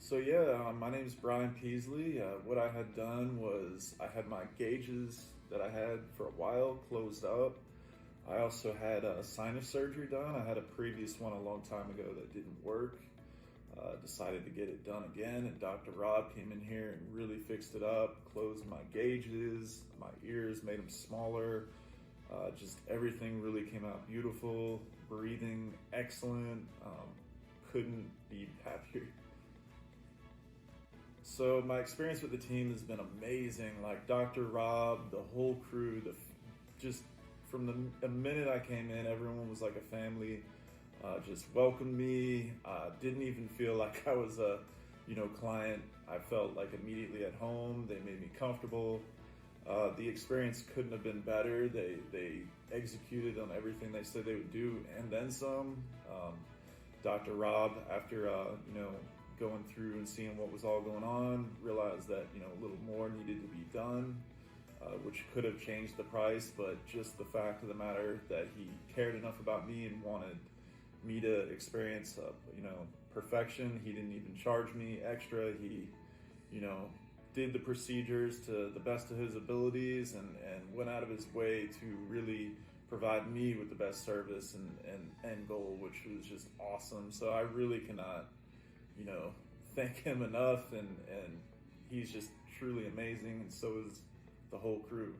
So yeah, my name is Brian Peasley. What I had done was I had my gauges that I had for a while closed up. I also had a sinus surgery done. I had a previous one a long time ago that didn't work. Decided to get it done again, and Dr. Robb came in here and really fixed it up, closed my gauges, my ears, made them smaller. Just everything really came out beautiful, breathing excellent. Couldn't be happier. So my experience with the team has been amazing. Like Dr. Robb, the whole crew, just from the minute I came in, everyone was like a family. Just welcomed me. Didn't even feel like I was a, client. I felt like immediately at home. They made me comfortable. The experience couldn't have been better. They executed on everything they said they would do and then some. Dr. Robb, after going through and seeing what was all going on, realized that a little more needed to be done, which could have changed the price. But just the fact of the matter that he cared enough about me and wanted me to experience perfection. He didn't even charge me extra. He did the procedures to the best of his abilities and went out of his way to really provide me with the best service and end goal, which was just awesome. So I really cannot thank him enough, and he's just truly amazing, and so is the whole crew.